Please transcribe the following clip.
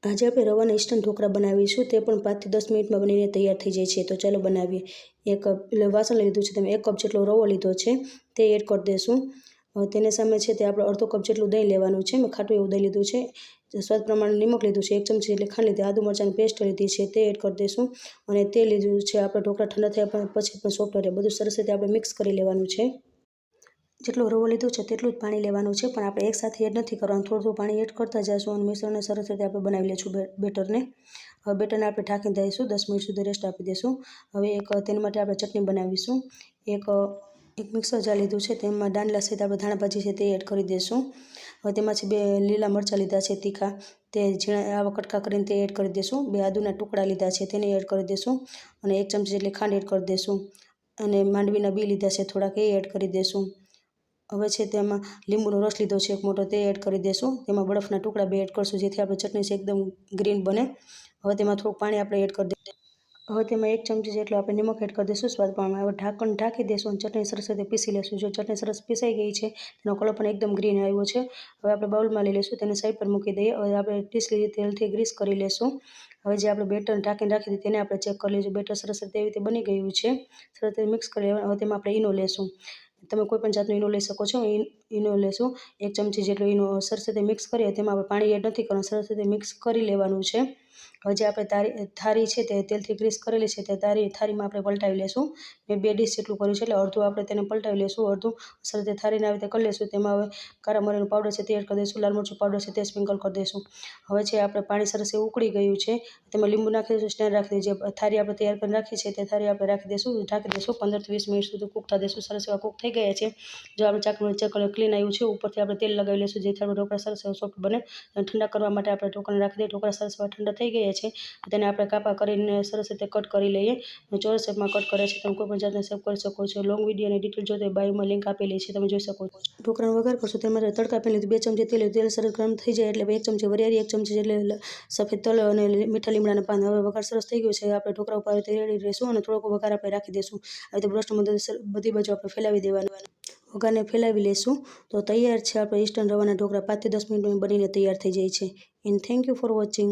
આજે આપણે રવાના ઇન્સ્ટન્ટ ઢોકળા બનાવીશું, તે પણ 5 થી 10 મિનિટમાં બનીને તૈયાર થઈ જાય છે. તો ચાલો બનાવીએ. એક વાસણ લીધું છે, તેમાં 1 કપ જેટલો રવો લીધો છે, તે એડ કરી દઈશું. તેને સામે છે તે આપણે અડધો કપ જેટલું દહીં લેવાનું છે. મેં ખાટું એવું દહીં લીધું છે. સ્વાદ પ્રમાણે નિમક લીધું છે, 1 ચમચી જેટલી ખાંડ લીધી, આદુ મરચાંની પેસ્ટ લીધી છે, તે એડ કરી દઈશું. અને તે લીધું છે આપણે ઢોકળા ઠંડા થયા પછી પણ સોફ્ટ રહે, બધું સરસ રીતે આપણે મિક્સ કરી લેવાનું છે. જેટલો રવો લીધો છે તેટલું જ પાણી લેવાનું છે, પણ આપણે એકસાથે એડ નથી કરવાનું, થોડું પાણી એડ કરતા જઈશું અને મિશ્રણને સરસ રીતે આપણે બનાવી લઈશું બેટરને. હવે બેટરને આપણે ઢાંકીને દઈશું, 10 મિનિટ સુધી રેસ્ટ આપી દઈશું. હવે તેના માટે આપણે ચટણી બનાવીશું. એક મિક્સર જાર લીધું છે, તેમાં દાંડલા સહિત આપણે ધાણા ભાજી છે તે એડ કરી દઈશું. હવે તેમાંથી 2 લીલા મરચાં લીધા છે તીખા, તે ઝીણા આવા કટકા કરીને તે એડ કરી દઈશું. 2 આદુના ટુકડા લીધા છે, તેને એડ કરી દઈશું. અને 1 ચમચી જેટલી ખાંડ એડ કરી દઈશું. અને માંડવીના બી લીધા છે થોડાક, એ એડ કરી દઈશું. હવે છે તેમાં લીંબુનો રસ લીધો છે 1 મોટો, તે એડ કરી દઈશું. તેમાં બરફના ટુકડા 2 એડ કરશું, જેથી આપણી ચટણી છે એકદમ ગ્રીન બને. હવે તેમાં થોડુંક પાણી આપણે એડ કરી દઈશું. હવે તેમાં 1 ચમચી જેટલો આપણે નિમક એડ કરી દઈશું સ્વાદ પ્રમાણે. હવે ઢાંકણ ઢાંકી દઈશું અને ચટણી સરસ રીતે પીસી લઈશું. જો ચટણી સરસ પીસાઈ ગઈ છે, તેનો કલર પણ એકદમ ગ્રીન આવ્યો છે. હવે આપણે બાઉલમાં લઈ લઈશું, તેને સાઈડ પર મૂકી દઈએ. હવે આપણે ડીશ લીધી, તેલથી ગ્રીસ કરી લઈશું. હવે જે આપણે બેટર ઢાંકીને રાખી દીધી, તેને આપણે ચેક કરી લઈશું. બેટર સરસ રીતે એવી રીતે બની ગયું છે. સરસ રીતે મિક્સ કરી લેવાનું. હવે તેમાં આપણે ઈનો લેશું. તમે કોઈ પણ જાતનો ઈનો લઈ શકો છો. ઈનો લેશું 1 ચમચી જેટલો ઈનો, સરસ રીતે મિક્સ કરીએ. તેમાં આપણે પાણી એડ નથી કરવાનું, સરસ રીતે મિક્સ કરી લેવાનું છે. હવે જે આપણે થાળી છે તે તેલથી ગ્રીસ કરેલી છે, તે થાળીમાં આપણે પલટાવી લેશું. મેં 2 ડીશ જેટલું કર્યું છે, એટલે અડધું આપણે તેને પલટાવી લેશું, અડધું સરસ રીતે થાળીને આવી રીતે કરી લેશું. તેમાં હવે કાળા મરીનું પાવડર છે તે એડ કરી દઈશું, લાલ મરચું પાવડર છે તે સ્પ્રિંકલ કરી દઈશું. હવે છે આપણે પાણી સરસ એવું ઉકળી ગયું છે, તેમાં લીંબુ નાખી દઈશું, સ્ટેન્ડ રાખી દઈશું. જે થાળી આપણે તૈયાર કરીને રાખી છે તે થાળી આપણે રાખી દઈશું, ઢાંકી દઈશું. 15 થી 20 મિનિટ સુધી કૂક થવા દઈશું. સરસ એવા કૂક થઈ ગયા છે. જો આપણે ચાકુ ચેક કરી ક્લીન આવ્યું છે. ઉપરથી આપણે તેલ લગાવી લઈશું, જેથી આપણે ઢોકળા સરસ એવા સોફ્ટ બને. અને ઠંડા કરવા માટે આપણે ઢોકળાને રાખી દઈએ. ઢોકળા સરસ એવા ઠંડા થઈ ગયા છે, તેને આપણે કાપા કરીને સરસ રીતે કટ કરી લઈએ. ચોરસ શેપમાં કટ કરે છે, તમે કોઈ પણ જાતના શેપ કરી શકો છો. લોંગ વિડીયો અને ડિટેલ જોતો બાયોમાં લિંક આપેલી છે, તમે જોઈ શકો છો. ઢોકળાનો વઘાર કરશું, તેમાં તડકા પેન લીધું, 2 ચમચી તેલ લીધું. તેલ સરસ ગરમ થઈ જાય એટલે 1 ચમચી વરિયાળી, 1 ચમચી જેટલી સફેદ તલ અને મીઠા લીમડાના પાન. હવે વઘાર સરસ થઈ ગયો છે. આપણે ઢોકળા ઉપર રેડી રહીશું અને થોડોક વઘાર આપણે રાખી દઈશું. આવી રીતે બ્રશની મદદથી બધી બાજુ આપણે ફેલાવી દેવાનું. વઘારને ફેલાવી લેશું તો તૈયાર છે આપણે ઇન્સ્ટન્ટ રવાના ઢોકળા. 5 થી 10 મિનિટમાં બનીને તૈયાર થઈ જાય છે. And thank you for watching.